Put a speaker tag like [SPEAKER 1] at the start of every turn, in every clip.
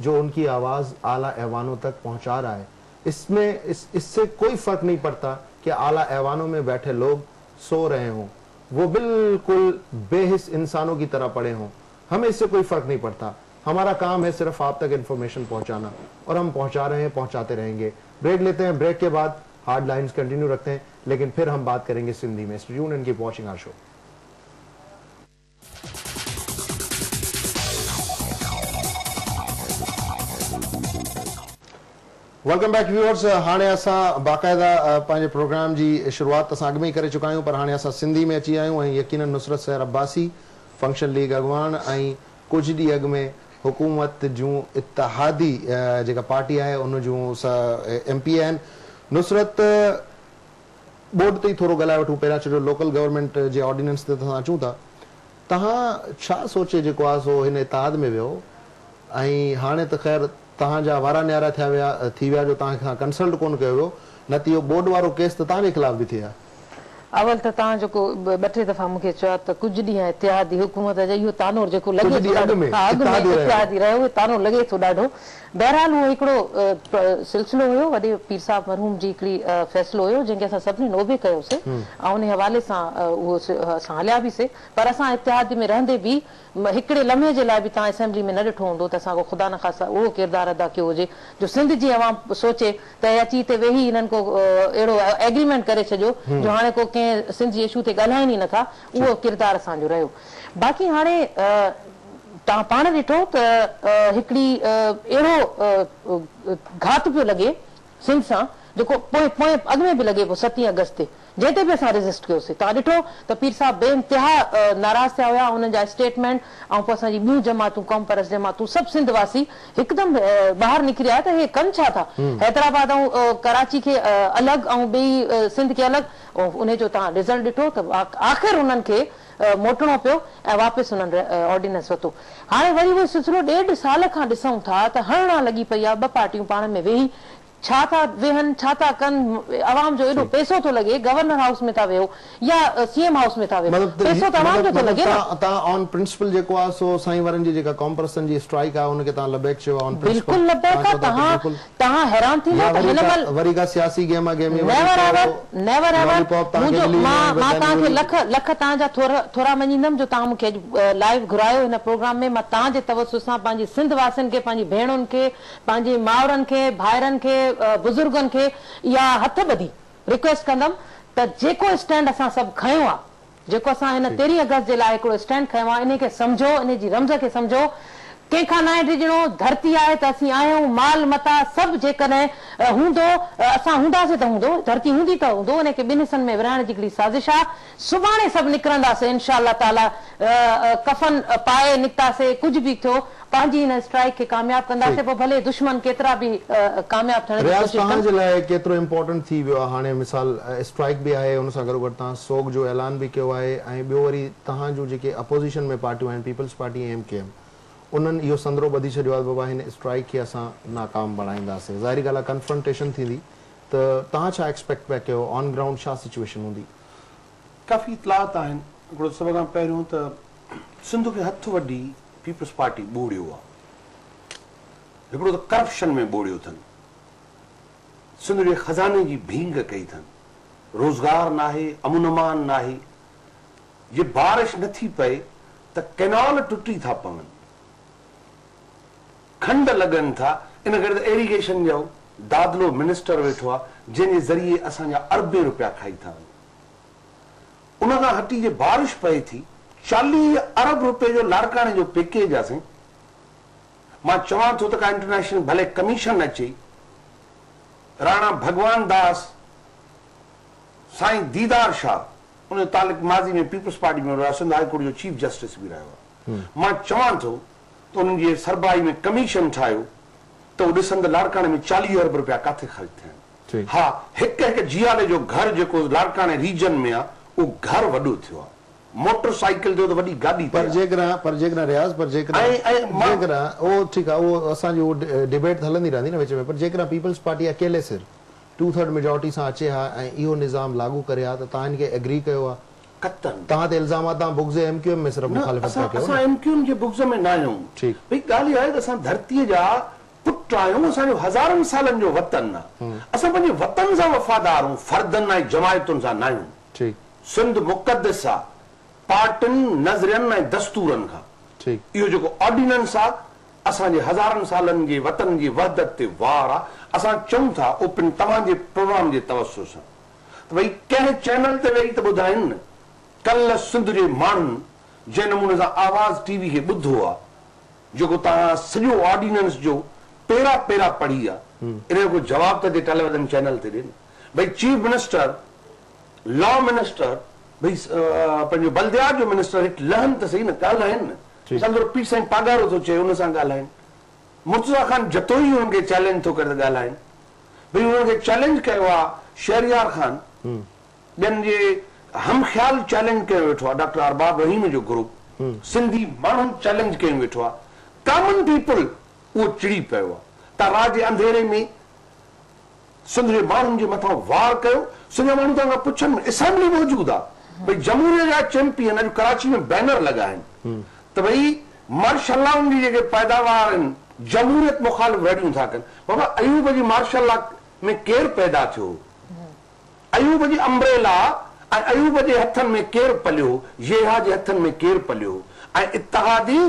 [SPEAKER 1] जो उनकी आवाज आला ऐवानों तक पहुंचा रहा है। इससे कोई फर्क नहीं पड़ता कि आला ऐवानों में बैठे लोग सो रहे हों, वो बिल्कुल बेहिस इंसानों की तरह पड़े हों, हमें इससे कोई फर्क नहीं पड़ता। हमारा काम है सिर्फ आप तक इंफॉर्मेशन पहुंचाना, और हम पहुंचा रहे हैं, पहुंचाते रहेंगे। ब्रेक लेते हैं, ब्रेक के बाद हार्ड लाइन्स कंटिन्यू रखते हैं, लेकिन फिर हम बात करेंगे सिंधी में। Stay tuned and keep watching our show. Welcome back viewers. हाणे असां बाकायदा पंहिंजे प्रोग्राम जी शुरुआत असां अॻु में ई करे चुका आहियूं, पर हाणे असां सिंधी में अची आहियूं ऐं यकीनन नुसरत सैर अब्बासी, फंक्शन लीग अॻवान ऐं कुझु ॾींहं अॻु में हुकूमत जूं इत्तेहादी जेका पार्टी आहे उन जूं MP आहिनि। नुसरत, बोर्ड ते ई थोरो ॻाल्हाए वठूं पहिरियां, छो जो लोकल गवर्नमेंट जे ऑर्डिनेंस ते असां अचूं था। तव्हां छा सोचे जेको आहे सो हिन इत्तेहाद में वियो, ऐं हाणे त ख़ैर तव्हांजा वारा न्यारा थी विया जो तव्हांखां कंसल्ट कोन कयो वियो, न त इहो बोर्ड वारो केस त तव्हांजे ख़िलाफ़ बि थियो आहे।
[SPEAKER 2] अवल त तव्हां जेको ॿ टे दफ़ा मूंखे चयो त कुझु ॾींहं इत्तेहादी हुकूमत जो इहो तानो जेको लॻे इत्तेहादी रहियो, तानो लॻे थो ॾाढो। बहरहाल उहो हिकिड़ो सिलसिलो हुयो, वॾे पीर साहिब मरहूम जी हिकिड़ी फ़ैसिलो हुयो जंहिंखे असां सभिनी नोबे कयोसीं ऐं उन हवाले सां उहो असां हलिया बीसीं। पर असां इत्तेहाद में रहंदे बि हिकिड़े लम्हे जे लाइ बि तव्हां असेंबली में न ॾिठो हूंदो त असां को ख़ुदा न ख़ासा उहो किरदारु अदा कयो हुजे जो सिंध जी अवाम सोचे त अची हिते वेही हिननि को अहिड़ो एग्रीमेंट करे छॾियो जो हाणे को कंहिं सिंध जी इशू ते ॻाल्हाइनि ई नथा। उहो किरदारु असांजो रहियो। बाक़ी हाणे तव्हां पाण ॾिठो त हिकिड़ी अहिड़ो घात पियो लॻे सिंध सां जेको पोइ अॻु में बि लॻे पियो 7 अगस्त ते, जंहिं ते बि असां रजिस्ट कयोसीं। तव्हां ॾिठो त पीर साहिब बेइंतिहा नाराज़ थिया हुआ, हुननि जा स्टेटमेंट ऐं पोइ असांजी ॿियूं जमातूं कौम परस्त जमातूं सभु सिंध वासी हिकदमि ॿाहिरि निकिरी आया त हे कनि छा था, हैदराबाद ऐं कराची खे अलॻि ऐं ॿई सिंध खे अलॻि। उन जो तव्हां रिज़ल्ट ॾिठो त आख़िर उन्हनि खे मोटणो पियो ऐं वापसि उन्हनि ऑर्डिनेंस वरितो। हाणे वरी उहो सिलसिलो 1.5 साल खां ॾिसूं था त हणणा लॻी पई आहे, ॿ पार्टियूं पाण में वेही छा था वेहनि, छा था कनि। अवाम जो एॾो पैसो थो लॻे, गवर्नर हाउस में था वेहो या CM हाउस में था वेहो, पैसो त अवाम जो थो लॻे।
[SPEAKER 1] तव्हां ऑन प्रिंसिपल जेको आहे सो साईं वारनि जी जेका कौम परस्तनि जी स्ट्राइक आहे उनखे तव्हां लबैक चयो ऑन प्रिंसिपल।
[SPEAKER 2] बिल्कुलु लबैक आहे। तव्हां हैरान थींदा त हिन महिल
[SPEAKER 1] वरी का सियासी गेम
[SPEAKER 2] नेवर एवर मां तव्हांखे लख तव्हांजा थोरा मञींदमि जो तव्हां मूंखे लाइव घुरायो हिन प्रोग्राम में। मां तव्हांजे तवसुस सां पंहिंजी सिंध वासियुनि खे, पंहिंजी भेणुनि खे, पंहिंजे माउरनि खे, भाइरनि खे, बुजुर्गनि खे इहा हथ ॿधी रिक्वेस्ट कंदमि त जेको स्टैंड असां सभु खयो आहे, जेको असां हिन 13 अगस्त जे लाइ हिकिड़ो स्टैंड खयो आहे, इन खे सम्झो, इन जी रमज़ खे सम्झो। कंहिंखां न ॾिजणो, धरती आहे त असीं आहियूं, माल मता सभु जेकॾहिं हूंदो असां हूंदासीं त हूंदो, धरती हूंदी त हूंदो। इनखे ॿिनि हिसनि में विरहाइण जी हिकिड़ी साज़िश आहे। सुभाणे सभु निकिरंदासीं इंशाअल्लाह ताला, कफन पाए निकितासीं, कुझु बि थियो पंहिंजी हिन स्ट्राइक खे कामयाब कंदासीं, पोइ भले दुश्मन केतिरा बि कामयाब थियण जी कोशिशि कनि।
[SPEAKER 1] तव्हांजे लाइ केतिरो इम्पोर्टेंट थी वियो आहे हाणे मिसाल स्ट्राइक बि आहे, हुन सां गॾोगॾु तव्हां सोग जो ऐलान बि कयो आहे, ऐं ॿियो वरी तव्हां जूं जेके अपोज़िशन में पार्टियूं आहिनि, पीपल्स पार्टी ऐं MKM, उन्हनि इहो संदरो ॿधी छॾियो आहे बाबा हिन स्ट्राइक खे असां नाकाम बणाईंदासीं। ज़ाहिरी ॻाल्हि आहे कन्फ्रंटेशन थींदी, त तव्हां छा एक्सपेक्ट पिया कयो, ऑन ग्राउंड छा सिचुएशन हूंदी?
[SPEAKER 3] काफ़ी इतलात आहिनि। हिकिड़ो सभ खां पहिरियों त सिंध खे हथु वॾी पीपल्स पार्टी ॿोड़ियो आहे। हिकिड़ो त करप्शन में ॿोड़ियो अथनि, सिंध जे खज़ाने जी भींग कई अथनि, रोज़गार नाहे, अमन अमान नाहे। जे बारिश नथी पए त कैनाल टुटी था पवनि, खंड लॻनि था। इन करे त एरीगेशन जो दादलो मिनिस्टर वेठो आहे जंहिंजे ज़रिए असांजा अरबे रुपया खाई था वञनि। उन खां हटी जे बारिश पए थी, 40 अरब रुपए जो लाड़काणे जो पैकेज आहे। मां चवां थो त का इंटरनेशनल भले कमीशन अचे, राणा भगवान दास, साईं दीदार शाह, उन तालिक माज़ी में पीपल्स पार्टी में सिंध हाई कोर्ट जो चीफ जस्टिस बि रहियो आहे। मां चवां थो त उन्हनि जे सरबराही में कमीशन ठाहियो त उहो ॾिसनि त लाड़काणे में 40 अरब रुपया किथे ख़र्च थियनि। हा, हिकु जियाले जो घर जेको लाड़काणे रीजन में आहे, उहो घर वॾो थियो आहे। मोटरसाइकिल जो त वॾी गाॾी
[SPEAKER 1] पर जेकॾहिं रियाज़ पर जेकॾहिं उहो ठीकु आहे, उहो असांजी उहो डिबेट हलंदी रहंदी न विच में। पर जेकॾहिं पीपल्स पार्टी अकेले सिर्फ़ु 2/3 मेजॉरिटी सां अचे हा ऐं इहो निज़ाम लागू करे हा, त तव्हां हिनखे एग्री कयो आहे
[SPEAKER 3] कतन
[SPEAKER 1] तहां ते इल्जाम ता बुग्ज़ एमक्यूएम में सिर्फ मुखालिफत
[SPEAKER 3] था
[SPEAKER 1] कयो।
[SPEAKER 3] असां एमक्यूएम जे बुग्ज़ में ना आहियूं।
[SPEAKER 1] ठीक।
[SPEAKER 3] भई ॻाल्हि आहे त असां धरतीअ जा पुट आहियूं, असांजो हज़ारनि सालनि जो वतन आहे, असां पंहिंजे वतन सां वफ़ादार आहियूं, फर्दनि ऐं जमायतुनि सां न आहियूं।
[SPEAKER 1] ठीक।
[SPEAKER 3] सिंध मुक़दस आहे पार्टियुनि नज़रियनि ऐं दस्तूरनि खां।
[SPEAKER 1] ठीक।
[SPEAKER 3] इहो जेको ऑर्डिनेंस आहे असांजे हज़ारनि सालनि जे वतन जी वहदत ते वार आहे। असां चऊं था ओपन तव्हांजे प्रोग्राम जे तवसु सां त भई कंहिं चैनल ते वेही त ॿुधाइनि न कल्ह सिंध जे माण्हुनि जंहिं नमूने सां आवाज़ टीवी खे ॿुधो आहे, जेको तव्हां सॼो ऑर्डिनेंस जो पेरा पेरा पढ़ी आहे, इन जो जवाब त टेलीविजन चैनल ते ॾियनि। भई चीफ मिनिस्टर, लॉ मिनिस्टर, भई पंहिंजो बल्दियात जो मिनिस्टर हिकु लहनि त सही न, ॻाल्हाइनि न। संदो पीर साईं पागारो थो चए उन सां ॻाल्हाइनि। मुर्तज़ा खान जतोई हुननि खे चैलेंज थो करे ॻाल्हाइनि। भई हुननि खे चैलेंज कयो आहे शहरियार खान, ॿियनि जे हम ख़्याल चैलेंज कयो वेठो आहे, डॉक्टर अरबाब रहीम जो ग्रुप, सिंधी माण्हुनि चैलेंज कयो वेठो आहे, कॉमन पीपल उहो चिड़ी पियो आहे। तव्हां रात जे अंधेरे में सिंध जे माण्हुनि जे मथां वार कयो, सिंध माण्हू तव्हां खां पुछनि असेंबली मौजूदु आहे, भई जमहूरियत जा चैंपियन अॼु कराची में बैनर लॻा आहिनि त भई मार्शल जी जेके पैदावार आहिनि जमहूरियत मुखालिफ़ रड़ियूं था कनि। बाबा अयूब जी मार्शल में केरु पैदा थियो? अयूब जी अम्ब्रेला ऐं अयूब जे हथनि में केरु पलियो? येहा जे हथनि में केरु पलियो? ऐं इत्तहादी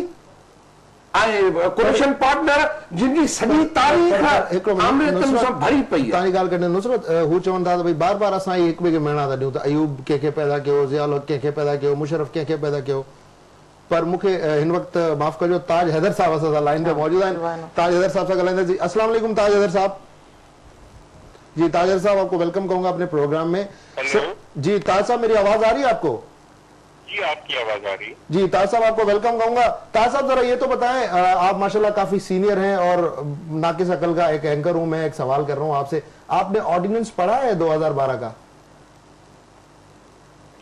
[SPEAKER 3] ऐं कोलिशन पार्टनर जिनकी सॼी तारीख़ आमरियतुनि सां भरी पई आहे।
[SPEAKER 1] तव्हांजी ॻाल्हि कॾहिं नुसरत हू चवनि था त भई बार बार असां हिक ॿिए खे मिलणा था ॾियूं त अयूब कंहिंखे पैदा कयो, ज़ियाउल हक़ कंहिंखे पैदा कयो, मुशरफ कंहिंखे पैदा कयो, पर मूंखे हिन वक़्तु माफ़ कजो ताज हैदर साहब असां सां लाइन ते मौजूद आहिनि। ताज हैदर साहब सां ॻाल्हाईंदासीं। अस्सलाम वालेकुम ताज हैदर साहब। जी ताज हैदर साहब आपको वेलकम कहूंगा अपने प्रोग्राम में। जी ताज साहब मेरी आवाज आ रही है आपको?
[SPEAKER 4] जी आपकी आवाज आ रही है।
[SPEAKER 1] जी ताज साहब आपको वेलकम कहूंगा। ताज साहब जरा ये तो बताएं, आप माशाल्लाह काफी सीनियर हैं और नाकिस अकल का एक एंकर हूं मैं, एक सवाल कर रहा हूं आपसे, आपने ऑर्डिनेंस पढ़ा है 2012 का?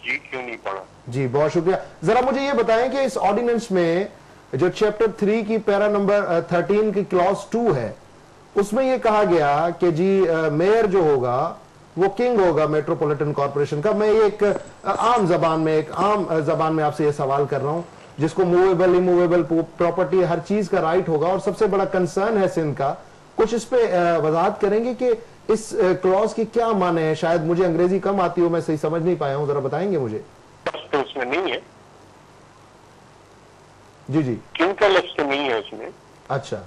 [SPEAKER 4] जी क्यों नहीं पढ़ा।
[SPEAKER 1] जी बहुत शुक्रिया। जरा मुझे ये बताएं कि इस ऑर्डिनेंस में जो चैप्टर 3 की पैरा नंबर 13 की क्लॉज 2 है, उसमें ये कहा गया कि जी मेयर जो होगा वो किंग होगा मेट्रोपॉलिटन कॉर्पोरेशन का। मैं एक आम जबान में आपसे ये सवाल कर रहा हूं, जिसको मूवेबल इमूवेबल प्रॉपर्टी हर चीज का राइट होगा और सबसे बड़ा कंसर्न है सिंध का। कुछ इस पे वजाहत करेंगे कि इस क्लॉज की क्या माने है? शायद मुझे अंग्रेजी कम आती हो, मैं सही समझ नहीं पाया हूं, जरा बताएंगे मुझे।
[SPEAKER 4] तो उसमें नहीं है।
[SPEAKER 1] जी जी
[SPEAKER 4] किंग का लफ्ज तो नहीं है उसमें।
[SPEAKER 1] अच्छा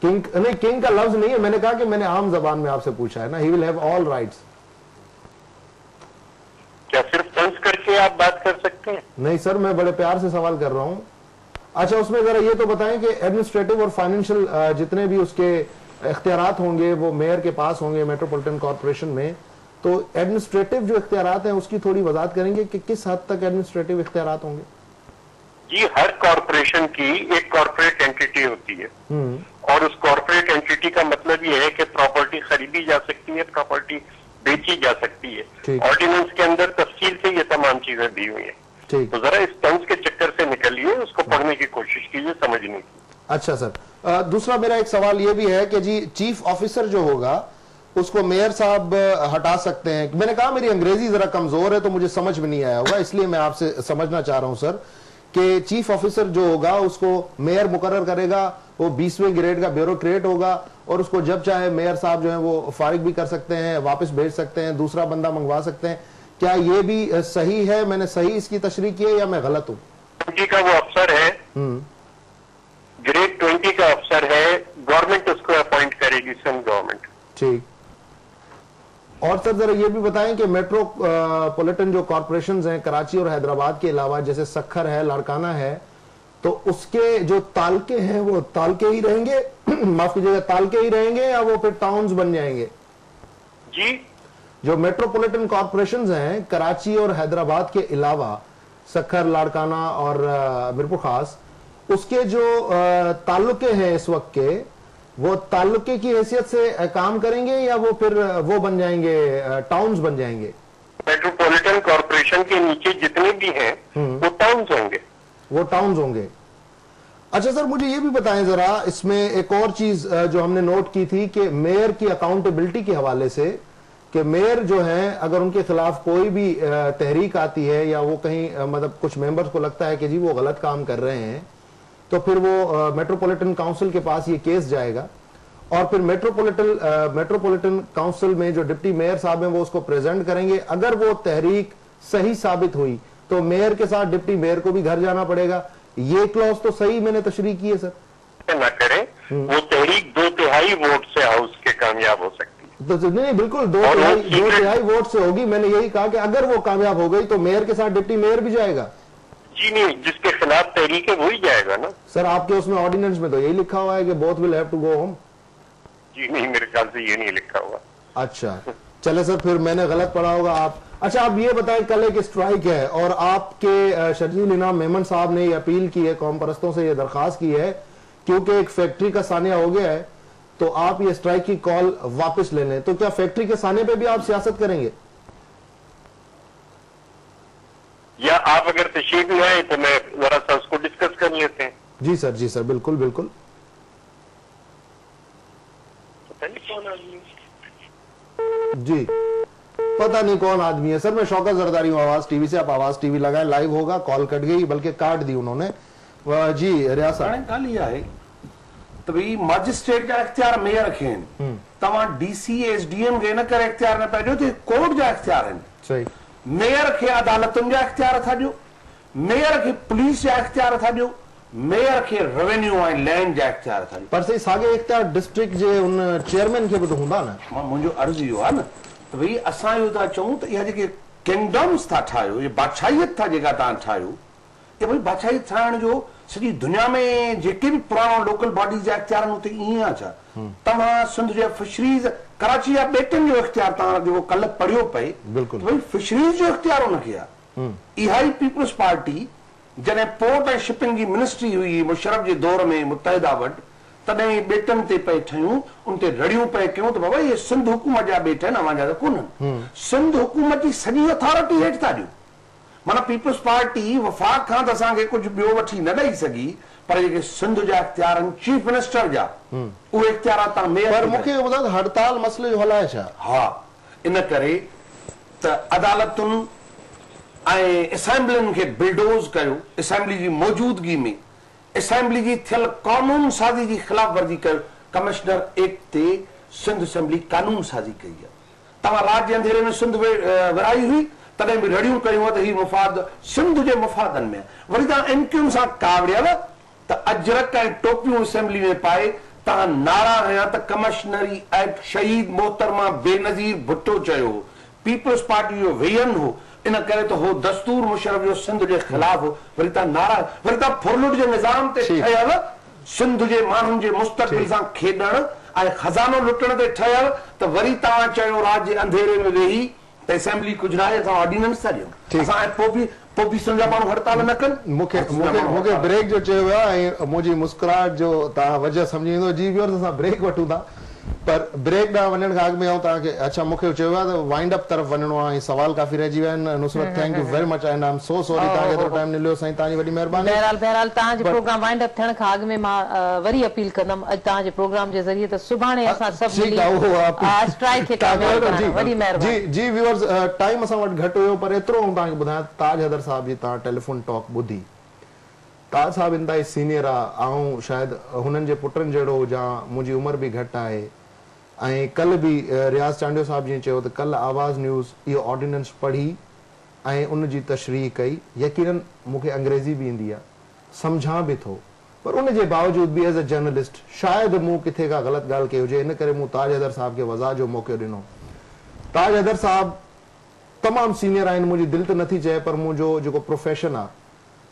[SPEAKER 1] किंग नहीं, किंग का लफ्ज नहीं है। मैंने कहा कि मैंने आम जबान में आपसे पूछा है ना, he will have all rights.
[SPEAKER 4] क्या सिर्फ तंज करके आप बात कर सकते हैं?
[SPEAKER 1] नहीं सर, मैं बड़े प्यार से सवाल कर रहा हूं। अच्छा उसमें जरा ये तो बताएं कि एडमिनिस्ट्रेटिव और फाइनेंशियल जितने भी उसके इख्तियारात होंगे वो मेयर के पास होंगे मेट्रोपॉलिटन कॉर्पोरेशन में, तो एडमिनिस्ट्रेटिव जो इख्तियारात हैं उसकी थोड़ी वजाहत करेंगे कि किस हद तक एडमिनिस्ट्रेटिव इख्तियारात होंगे?
[SPEAKER 4] जी हर कॉर्पोरेशन की एक कॉर्पोरेट एंटिटी होती है और उस कॉर्पोरेट एंटिटी का मतलब ये है कि प्रॉपर्टी खरीदी जा सकती है, प्रॉपर्टी बेची जा सकती है। ऑर्डिनेंस के अंदर तफसील से ये तमाम चीजें दी हुई है। तो जरा इस तंज के चक्कर से निकलिए, उसको पढ़ने की कोशिश कीजिए, समझने की।
[SPEAKER 1] अच्छा सर, दूसरा मेरा एक सवाल ये भी है कि जी चीफ ऑफिसर जो होगा उसको मेयर साहब हटा सकते हैं। मैंने कहा मेरी अंग्रेजी जरा कमजोर है तो मुझे समझ में नहीं आया होगा, इसलिए मैं आपसे समझना चाह रहा हूं सर कि चीफ ऑफिसर जो होगा उसको मेयर मुकर्रर करेगा, वो 20वें ग्रेड का ब्यूरोक्रेट होगा और उसको जब चाहे मेयर साहब जो है वो फारिग भी कर सकते हैं, वापस भेज सकते हैं, दूसरा बंदा मंगवा सकते हैं। क्या ये भी सही है? मैंने सही इसकी तशरीह की है या मैं गलत हूँ?
[SPEAKER 4] 20 का वो अफसर है, ग्रेड 20 का अफसर है, गवर्नमेंट उसको अपॉइंट करेगी, सिंध गवर्नमेंट।
[SPEAKER 1] ठीक। और सर जरा ये भी बताएं कि मेट्रोपॉलिटन जो कॉर्पोरेशंस हैं कराची और हैदराबाद के अलावा, जैसे सखर है, लाड़काना है, तो उसके जो तालके हैं वो तालके ही रहेंगे माफ कीजिएगा, तालके ही रहेंगे या वो फिर टाउन्स बन जाएंगे?
[SPEAKER 4] जी
[SPEAKER 1] जो मेट्रोपॉलिटन कॉर्पोरेशंस हैं कराची और हैदराबाद के अलावा, सखर, लाड़काना और मीरपुर खास, उसके जो ताल्लुके हैं इस वक्त के, वो ताल्लुके की हैसियत से काम करेंगे या वो फिर वो बन जाएंगे, टाउन्स बन जाएंगे?
[SPEAKER 4] मेट्रोपॉलिटन कॉर्पोरेशन के नीचे जितने भी हैं वो टाउन्स होंगे।
[SPEAKER 1] वो टाउन्स होंगे। अच्छा सर मुझे ये भी बताएं जरा, इसमें एक और चीज जो हमने नोट की थी कि मेयर की अकाउंटेबिलिटी के हवाले से कि मेयर जो हैं अगर उनके खिलाफ कोई भी तहरीक आती है या वो कहीं मतलब कुछ मेंबर्स को लगता है कि जी वो गलत काम कर रहे हैं, तो फिर वो मेट्रोपॉलिटन काउंसिल के पास ये केस जाएगा और फिर मेट्रोपॉलिटन काउंसिल में जो डिप्टी मेयर साहब हैं वो उसको प्रेजेंट करेंगे। अगर वो तहरीक सही साबित हुई तो मेयर के साथ डिप्टी मेयर को भी घर जाना पड़ेगा। ये क्लॉज तो सही मैंने तशरीह की है सर।
[SPEAKER 4] ना करें वो तहरीक 2/3 वोट से हाउस के कामयाब हो सकती है।
[SPEAKER 1] तो नहीं, बिल्कुल 2/3 वोट से होगी। मैंने यही कहा कि अगर वो कामयाब हो गई तो मेयर के साथ डिप्टी मेयर भी जाएगा।
[SPEAKER 4] जी नहीं, जिसके खिलाफ तहरीक है वही जाएगा ना
[SPEAKER 1] सर। आपके उसमें ऑर्डिनेंस में तो यही लिखा हुआ है कि both will have to go home.
[SPEAKER 4] जी नहीं, मेरे ख्याल से ये नहीं लिखा हुआ।
[SPEAKER 1] अच्छा चले सर, फिर मैंने गलत पढ़ा होगा। आप अच्छा आप ये बताएं, कल एक स्ट्राइक है और आपके शर्जील इनाम मेमन साहब ने ये अपील की है, कौम परस्तों से ये दरखास्त की है क्योंकि एक फैक्ट्री का सानिया हो गया है तो आप ये स्ट्राइक की कॉल वापस ले लें। तो क्या फैक्ट्री के साने पे भी आप सियासत करेंगे
[SPEAKER 4] या आप अगर तशरीफ में आए तो मैं जरा सा उसको डिस्कस कर लेते हैं।
[SPEAKER 1] जी सर, जी सर, बिल्कुल बिल्कुल।
[SPEAKER 4] कौन आदमी?
[SPEAKER 1] जी पता नहीं कौन आदमी है सर। मैं शौकत जरदारी हूँ आवाज टीवी से। आप आवाज टीवी लगाए, लाइव होगा। कॉल कट गई, बल्कि काट दी उन्होंने। जी रियाज साहब
[SPEAKER 3] कल इहा आहे त भई मजिस्ट्रेट जा इख्तियार मेयर खे आहिनि, तव्हां डीसी एसडीएम खे इन करे इख्तियार न पिया ॾियो त कोर्ट जा इख्तियार आहिनि।
[SPEAKER 1] सही।
[SPEAKER 3] मेयर खे अदालतुनि जा इख्तियार था ॾियो, मेयर खे पुलिस जा इख्तियार था ॾियो, मेयर खे रेवेन्यू ऐं लैंड जा इख्तियार था ॾियो।
[SPEAKER 1] पर सही साॻे इख्तियार डिस्ट्रिक्ट जे उन चेयरमैन खे बि त हूंदा न।
[SPEAKER 3] मुंहिंजो अर्ज़ु इहो आहे न त भई असां इहो था चऊं त इहा जेके किंगडम्स था ठाहियो, इहा बादशाहियत था जेका तव्हां ठाहियो, इहा भई बादशाहियत ठाहिण जो सॼी दुनिया में जेके बि पुराणा लोकल बॉडीज़ जा इख्तियार आहिनि उते ईअं आहे छा? तव्हां सिंध जे फिशरीज़ कराची जा ॿेटनि जो इख्तियार तव्हां जेको कल्ह पढ़ियो पए, भई फिशरीज़ जो इख्तियार हुनखे आहे। इहा ई पीपल्स पार्टी जॾहिं पोर्ट ऐं शिपिंग जी मिनिस्ट्री हुई मुशर्रफ जे दौर में मुतहिदा वटि, तॾहिं ॿेटनि ते पए ठहियूं, उन ते रड़ियूं पए कयूं त बाबा इहे सिंध हुकूमत जा ॿेट आहिनि, अवां जा त कोन्हनि। सिंध हुकूमत जी सॼी अथॉरिटी हेठि था ॾियो। माना पीपल्स पार्टी वफ़ाक़ खां त असांखे कुझु ॿियो वठी न ॾेई सघी, पर जेके सिंध जा इख्तियार आहिनि चीफ मिनिस्टर जा, उहे इख्तियार तव्हां मेयर। पर
[SPEAKER 1] मूंखे ॿुधायो हड़ताल मसइले जो हल आहे छा?
[SPEAKER 3] हा, इन करे त अदालतुनि ऐं असेंबलियुनि खे बिल्डोज़ कयो, असेंबली जी मौजूदगी में असेंबली जी थियल कानून साज़ी जी ख़िलाफ़ वर्जी कयो। कमिश्नर एक्ट ते सिंध असेंबली कानून साज़ी कई आहे। तव्हां रात जे अंधेरे में सिंध विराई हुई, तॾहिं बि रड़ियूं कयूं त ही मुफ़ाद सिंध जे मुफ़ादनि में। वरी तव्हां एमक्यून सां कावड़ियल त अजरक ऐं टोपियूं असेंबली में पाए तव्हां नारा हया त कमिश्नरी एक्ट शहीद मोहतरमा बेनज़ीर भुट्टो चयो, पीपल्स पार्टी जो वेयन हो, इन करे त हो दस्तूर मुशर्रफ जो सिंध जे ख़िलाफ़ हो। वरी तव्हां नारा, वरी तव्हां फुरलुट जे निज़ाम ते ठहियल, सिंध जे माण्हुनि जे मुस्तक़बिल सां खेॾण ऐं खज़ानो लुटण ते ठहियल, त वरी तव्हां चयो रात जे अंधेरे में वेही त असेंबली कुझु न आहे, असां ऑर्डिनेंस था ॾियूं, असां पोइ बि सिंध जा माण्हू हड़ताल न कनि।
[SPEAKER 1] मूंखे ब्रेक जो चयो वियो आहे ऐं मुंहिंजी मुस्कुराहट जो तव्हां वजह सम्झी वेंदो। जी व्यूअर्स, असां ब्रेक वठूं था, पर ब्रेक ॾांहुं वञण खां अॻु में तव्हांखे अच्छा मूंखे चयो आहे त वाइंड अप तरफ़ वञिणो आहे ऐं सवाल काफ़ी रहिजी विया आहिनि। Nusrat, thank you very much and I am so sorry तव्हांखे एतिरो टाइम ॾिनो। साईं तव्हांजी वॾी महिरबानी।
[SPEAKER 2] बहरहाल तव्हांजो प्रोग्राम वाइंड अप थियण खां अॻु में मां वरी अपील कंदमि अॼु तव्हांजे प्रोग्राम जे ज़रिए त सुभाणे असां सभु स्ट्राइक खे कामयाब करणु। वॾी महिरबानी। जी व्यूअर्स, टाइम असां वटि घटि हुयो, पर एतिरो तव्हांखे ॿुधायां, ताज हैदर साहब जी तव्हां टेलीफोन टॉक ॿुधी। ताज साहब इंतहाई सीनियर आहे, ऐं शायदि हुननि जे पुटनि जहिड़ो हुजां, मुंहिंजी उमिरि बि घटि आहे। ऐं कल्ह बि रियाज़ चांडियो साहब जीअं चयो त कल्ह आवाज़ न्यूज़ इहो ऑर्डिनेंस पढ़ी ऐं उन जी तशरीह कई। यकीनन मूंखे अंग्रेज़ी बि ईंदी आहे, सम्झां बि थो, पर उन जे बावजूदि बि एज़ अ जर्नलिस्ट शायदि मूं किथे का ग़लति ॻाल्हि कई हुजे, इन करे मूं ताज हैदर साहब खे वज़ाह जो मौक़ो ॾिनो। ताज हैदर साहब तमामु सीनियर आहिनि, मुंहिंजी दिलि त नथी चए, पर मुंहिंजो जेको प्रोफेशन आहे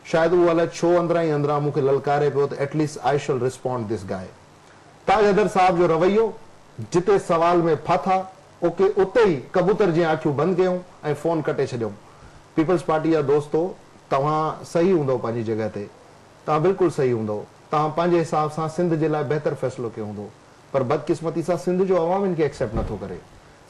[SPEAKER 2] शायदि उहो अलाए छो अंदरां ई अंदरां मूंखे ललकारे पियो त at least I shall respond this guy. Taj Haider साहब जो रवैयो, जिते सवाल में फाथा उते ई कबूतर जी आंखियूं बंदि कयूं ऐं फोन कटे छॾियऊं। पीपल्स पार्टी जा दोस्तो, तव्हां सही हूंदो पंहिंजी जॻह ते, तव्हां बिल्कुलु सही हूंदो, तव्हां पंहिंजे हिसाब सां सिंध जे लाइ बहितर फ़ैसिलो कयो हूंदो, पर बदकिस्मती सां सिंध जो अवाम इनखे एक्सेप्ट नथो करे।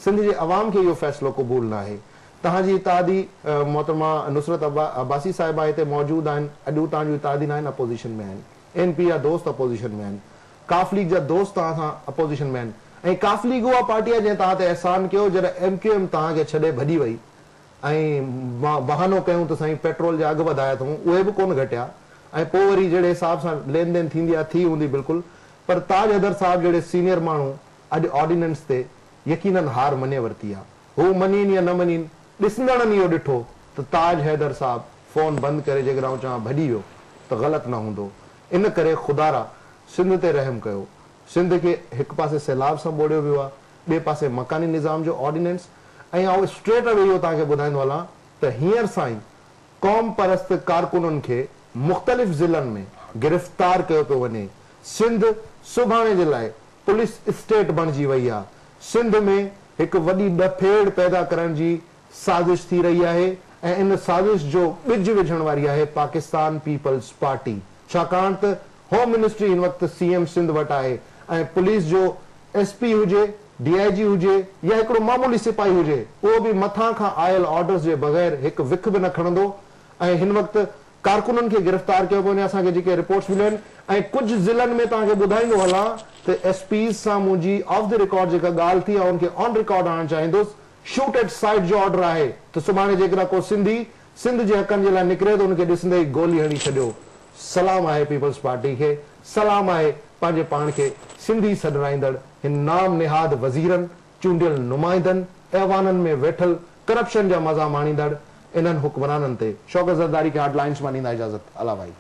[SPEAKER 2] सिंध जे अवाम खे इहो फ़ैसिलो क़बूल न आहे। तव्हांजी इतादी मोहतरमा नुसरत अब्बासी साहिबा हिते मौजूदु आहिनि, अॼु तव्हांजूं इतादी न आहिनि, अपोज़िशन में आहिनि। एनपी जा दोस्त अपोज़िशन में आहिनि, काफ लीग जा दोस्त तव्हां सां अपोज़िशन में आहिनि।
[SPEAKER 1] ऐं काफ़िली उहा पार्टी आहे जंहिं तव्हां ते अहसान कयो जॾहिं MQM तव्हांखे छॾे भॼी वई ऐं बहानो कयूं त साईं पेट्रोल जा अघु वधाया अथऊं, उहे बि कोन घटिया ऐं पोइ वरी जहिड़े हिसाब सां लेन देन थींदी आहे थी हूंदी बिल्कुलु, पर ताज हैदर साहब जहिड़े सीनियर माण्हू अॼु ऑर्डिनेंस ते यकीनन हार मञे वरिती आहे। हू मञीनि या न मञीनि, ॾिसंदड़नि इहो ॾिठो त ताज हैदर साहब फोन बंदि करे जेकर आउं चवां भॼी वियो त ग़लति न हूंदो। इन करे ख़ुदारा सिंध ते रहम कयो। सिंध खे हिकु पासे सैलाब सां ॿोड़ियो वियो आहे, ॿिए पासे मकानी निज़ाम जो ऑर्डिनेंस, ऐं आउं स्ट्रेट अवे इहो तव्हांखे ॿुधाईंदो हलां त हींअर साईं क़ौम परस्त कारकुननि खे मुख़्तलिफ़ ज़िलनि में गिरफ़्तार कयो पियो वञे। सिंध सुभाणे जे लाइ पुलिस स्टेट बणिजी वई आहे। सिंध में हिकु वॾी ॾफेड़ पैदा करण जी साज़िश थी रही आहे ऐं इन साज़िश जो ॿिज विझण वारी आहे पाकिस्तान पीपल्स पार्टी, छाकाणि त होम मिनिस्ट्री हिन वक़्तु CM सिंध वटि आहे ऐं पुलिस जो SP हुजे, DIG हुजे या हिकिड़ो मामूली सिपाही हुजे, उहो बि मथां खां आयल ऑर्डर्स जे बग़ैर हिकु विख बि न खणंदो। ऐं हिन वक़्तु कारकुननि खे गिरफ़्तार कयो पियो वञे। असांखे जेके रिपोर्ट्स मिलियूं आहिनि ऐं कुझु ज़िलनि में तव्हांखे ॿुधाईंदो हलां त SPs सां मुंहिंजी ऑफ द रिकॉर्ड जेका ॻाल्हि थी आहे उनखे ऑन रिकॉर्ड आणणु चाहींदुसि। शूट एट साइट जो ऑर्डर आहे त सुभाणे जेकॾहिं को सिंधी सिंध जे हक़नि जे लाइ निकिरे त उनखे ॾिसंदे ई गोली हणी छॾियो। सलाम आहे पीपल्स पार्टी खे, सलाम आहे पंहिंजे पाण खे सिंधी सॾराईंदड़ हिन नाम निहाद वज़ीरनि, चूंडियल नुमाइंदनि, ऐवाननि में वेठल करप्शन जा मज़ा माणींदड़ इन्हनि हुक्मराननि ते। शौकत ज़रदारी खे हेडलाइंस मां ॾींदा इजाज़त। अला भाई।